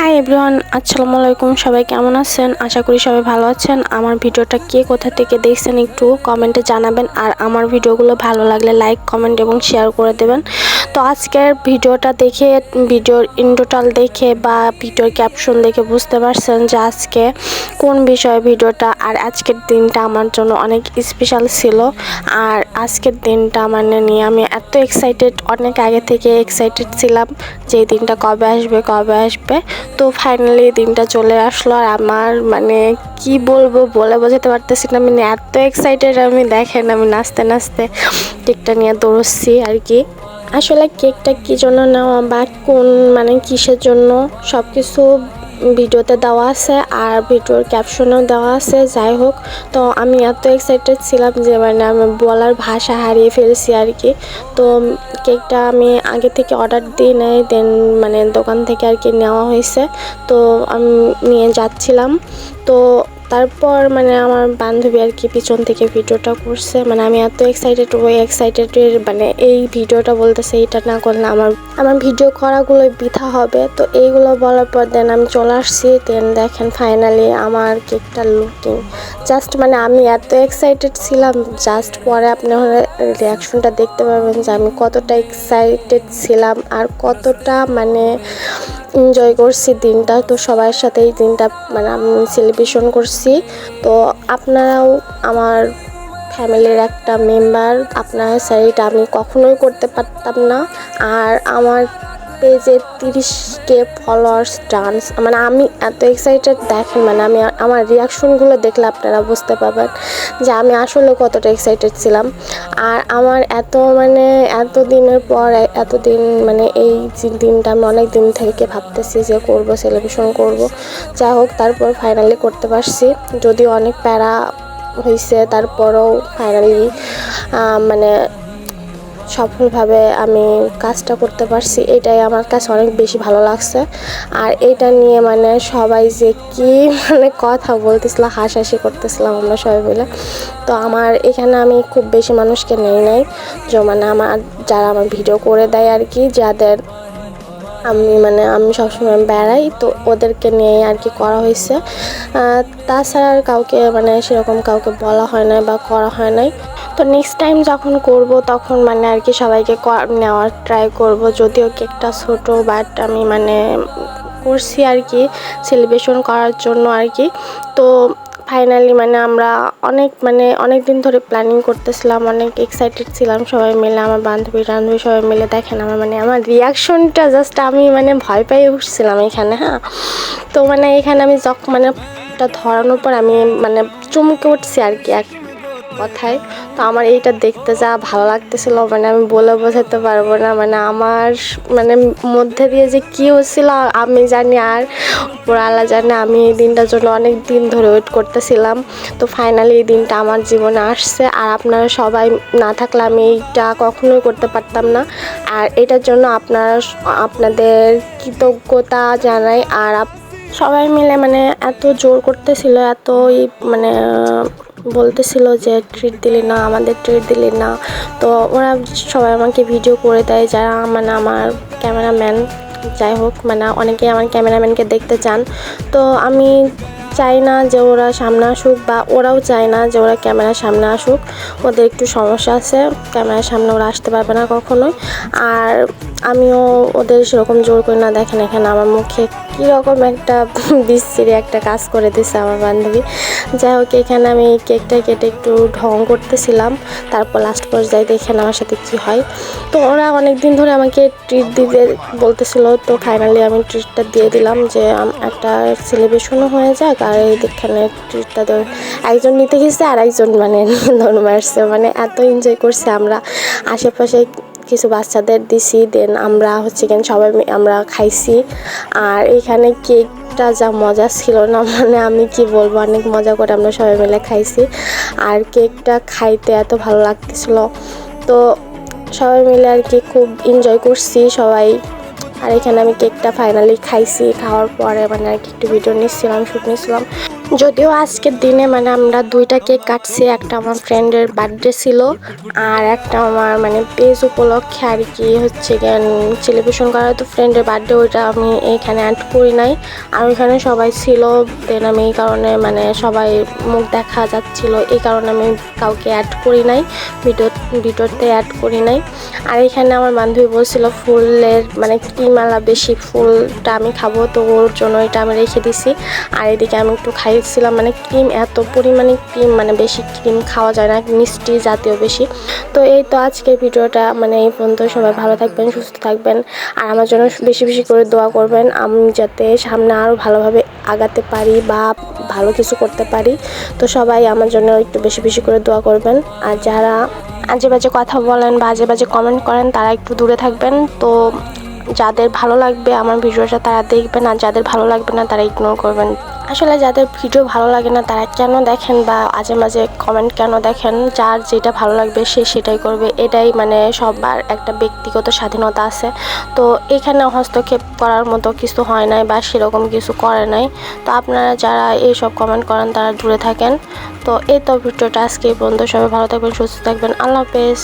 Hi everyone, আসসালামু আলাইকুম। সবাই কেমন আছেন? আশা করি সবাই ভালো আছেন। আমার ভিডিওটা কে কোথা থেকে দেখছেন একটু কমেন্টে জানাবেন, আর আমার ভিডিওগুলো ভালো লাগলে লাইক, কমেন্ট এবং শেয়ার করে দেবেন। তো আজকের ভিডিওটা দেখে, ভিডিওর ইন্ট্রোটাল দেখে বা ভিডিওর ক্যাপশন দেখে বুঝতে পারছেন যে আজকে কোন বিষয়ে ভিডিওটা। আর আজকের দিনটা আমার জন্য অনেক স্পেশাল ছিল। আর আজকের দিনটা মানে নিয়ে আমি এত এক্সাইটেড, অনেক আগে থেকে এক্সাইটেড ছিলাম যে এই দিনটা কবে আসবে কবে আসবে। তো ফাইনালি দিনটা চলে আসলো। আর আমার মানে কি বলবো, বলে বোঝাতে পারতেছি না, মানে এত এক্সাইটেড আমি। দেখেন আমি নাচতে নাচতে কেকটা নিয়ে দৌড়চ্ছি আর কি। আসলে কেকটা কী জন্য নেওয়া বা কোন মানে কিসের জন্য সব কিছু ভিডিওতে দেওয়া আছে আর ভিডিওর ক্যাপশনেও দেওয়া আছে। যাই হোক, তো আমি এত এক্সাইটেড ছিলাম যে মানে আমি বলার ভাষা হারিয়ে ফেলছি আর কি। তো কেকটা আমি আগে থেকে অর্ডার দিই নাই, দেন মানে দোকান থেকে আর কি নেওয়া হয়েছে। তো আমি নিয়ে যাচ্ছিলাম, তো তারপর মানে আমার বান্ধবী আর কি পিছন থেকে ভিডিওটা করছে। মানে আমি এত এক্সাইটেড, ওই এক্সাইটেডের মানে এই ভিডিওটা বলতেছে এটা না করলে আমার ভিডিও করাগুলোই বৃথা হবে। তো এইগুলো বলার পর দেন আমি চলে আসছি। দেন দেখেন ফাইনালি আমার কেকটার লুকিং জাস্ট, মানে আমি এত এক্সাইটেড ছিলাম, জাস্ট পরে আপনার রিয়াকশনটা দেখতে পাবেন যে আমি কতটা এক্সাইটেড ছিলাম আর কতটা মানে এনজয় করছি দিনটা। তো সবার সাথে এই দিনটা মানে আমি সেলিব্রেশন করছি। তো আপনারাও আমার ফ্যামিলির একটা মেম্বার, আপনার সাইড আমি কখনোই করতে পারতাম না। আর আমার পেজে 30K ফলোয়ার্স ডান্স, মানে আমি এত এক্সাইটেড। দেখেন মানে আমি আমার রিয়াকশনগুলো দেখলে আপনারা বুঝতে পারবেন যে আমি আসলে কতটা এক্সাইটেড ছিলাম। আর আমার এত মানে এত দিনের পর এতদিন মানে এই দিনটা আমি অনেক দিন থেকে ভাবতেছি যে করব, সেলিব্রেশন করব। যাই হোক, তারপর ফাইনালি করতে পারছি, যদিও অনেক প্যারা হয়েছে, তারপরেও ফাইনালি মানে সফলভাবে আমি কাজটা করতে পারছি। এটাই আমার কাছে অনেক বেশি ভালো লাগছে। আর এটা নিয়ে মানে সবাই যে কি মানে কথা বলতেছিল, হাসাহাসি করতেছিলাম আমরা সবাই মিলে। তো আমার এখানে আমি খুব বেশি মানুষকে নেই নাই, যে মানে যারা আমার ভিডিও করে দেয় আর কি, যাদের আমি সবসময় বেড়াই, তো ওদেরকে নিয়ে আর কি করা হয়েছে। তাছাড়া আর কাউকে মানে সেরকম কাউকে বলা হয় নাই বা করা হয় নাই। তো নেক্সট টাইম যখন করব তখন মানে আর কি সবাইকে নেওয়ার ট্রাই করব। যদিও কেকটা ছোটো, বাট আমি মানে করছি আর কি সেলিব্রেশন করার জন্য আর কি। তো ফাইনালি মানে আমরা অনেক দিন ধরে প্ল্যানিং করতেছিলাম, অনেক এক্সাইটেড ছিলাম সবাই মিলে, আমার বান্ধবী সবাই মিলে। দেখেন আমার রিয়াকশনটা জাস্ট, আমি মানে ভয় পেয়ে উঠছিলাম এখানে। হ্যাঁ, তো মানে এখানে আমি যখন মানে ধরানোর পর আমি মানে চমকে উঠছি আর কি এক কথায়। তো আমার এইটা দেখতে যা ভালো লাগতেছিল মানে আমি বলে বোঝাতে পারবো না। মানে আমার মানে মধ্যে দিয়ে যে কী হচ্ছিল আমি জানি, আর উপরওয়ালা জানে। আমি এই দিনটার জন্য অনেক দিন ধরে ওয়েট করতেছিলাম। তো ফাইনালি এই দিনটা আমার জীবনে আসছে। আর আপনারা সবাই না থাকলে আমি এইটা কখনোই করতে পারতাম না। আর এটার জন্য আপনাদের কৃতজ্ঞতা জানাই। আর সবাই মিলে মানে এত জোর করতেছিল, এতই মানে বলতেছিল যে ট্রিট দিলি না, আমাদের ট্রিট দিলি না। তো ওরা সবাই আমাকে ভিডিও করে দেয়, যারা মানে আমার ক্যামেরাম্যান। যাই হোক, মানে অনেকেই আমার ক্যামেরাম্যানকে দেখতে চান। তো আমি চাই না যে ওরা সামনে আসুক, বা ওরাও চায় না যে ওরা ক্যামেরার সামনে আসুক। ওদের একটু সমস্যা আছে, ক্যামেরার সামনে ওরা আসতে পারবে না কখনোই। আর আমিও ওদের সেরকম জোর করি না। দেখেন এখানে আমার মুখে কীরকম একটা বিশ্রী একটা কাজ করে দিছে আমার বান্ধবী। যাই হোক, এখানে আমি কেকটা কেটে একটু ঢং করতেছিলাম। তারপর লাস্ট পর্যায়ে দেখেন আমার সাথে কি হয়। তো ওরা অনেক দিন ধরে আমাকে ট্রিট দিতে বলতেছিল। তো ফাইনালি আমি ট্রিটটা দিয়ে দিলাম, যে একটা সেলিব্রেশনও হয়ে যাক। আর এইখানে ট্রিটটা একজন নিতে গেছে আর একজন মানে ধরে মারছে। মানে এত এনজয় করছি আমরা। আশেপাশে কিছু বাচ্চাদের দিছি, দেন আমরা সবাই আমরা খাইছি। আর এখানে কেকটা যা মজা ছিল না, মানে আমি কি বলবো, অনেক মজা করে আমরা সবাই মিলে খাইছি। আর কেকটা খাইতে এত ভালো লাগতেছিল। তো সবাই মিলে আর কি খুব এনজয় করছি সবাই। আর এখানে আমি কেকটা ফাইনালি খাইছি। খাওয়ার পরে মানে আর কি একটু ভিডিও নিচ্ছিলাম, শ্যুট নিচ্ছিলাম। যদিও আজকের দিনে মানে আমরা 2টা কেক কাটছি, একটা আমার ফ্রেন্ডের বার্থডে ছিল আর একটা আমার মানে পেজ উপলক্ষে আর কি হচ্ছে জ্ঞান সেলিব্রেশন করা। তো ফ্রেন্ডের বার্থডে ওইটা আমি এখানে অ্যাড করি নাই, আর ওইখানে সবাই ছিল, দেন আমি এই কারণে মানে সবাই মুখ দেখা যাচ্ছিল এই কারণে আমি কাউকে অ্যাড করি নাই, ভিডিওতে অ্যাড করি নাই। আর এখানে আমার বান্ধবী বলছিল ফুলের মানে ক্রিমালা বেশি ফুলটা আমি খাবো, তো ওর জন্য এটা আমি রেখে দিছি। আর এদিকে আমি একটু খাইছিলাম, মানে ক্রিম এত পরিমাণে ক্রিম মানে বেশি ক্রিম খাওয়া যায় না, মিষ্টি জাতীয় বেশি। তো এই তো আজকের ভিডিওটা মানে এই পর্যন্ত। সবাই ভালো থাকবেন, সুস্থ থাকবেন, আর আমার জন্য বেশি বেশি করে দোয়া করবেন আমি যাতে সামনে আরও ভালোভাবে আগাতে পারি বা ভালো কিছু করতে পারি। তো সবাই আমার জন্য একটু বেশি বেশি করে দোয়া করবেন। আর যারা আজে বাজে কথা বলেন বা আজে বাজে কমেন্ট করেন তারা একটু দূরে থাকবেন। তো যাদের ভালো লাগবে আমার ভিডিওটা তারা দেখবেন, আর যাদের ভালো লাগবে না তারা ইগনোর করবেন। আসলে যাদের ভিডিও ভালো লাগে না তারা কেন দেখেন বা আজে মাঝে কমেন্ট কেন দেখেন, যার যেটা ভালো লাগবে সে সেটাই করবে, এটাই মানে সবার একটা ব্যক্তিগত স্বাধীনতা আছে। তো এখানে হস্তক্ষেপ করার মতো কিছু হয় নাই বা সেরকম কিছু করে নাই। তো আপনারা যারা এইসব কমেন্ট করেন তারা দূরে থাকেন। তো এই তো ভিডিওটা আজকে এই পর্যন্ত। সবাই ভালো থাকবেন, সুস্থ থাকবেন, আল্লাহ হাফেজ।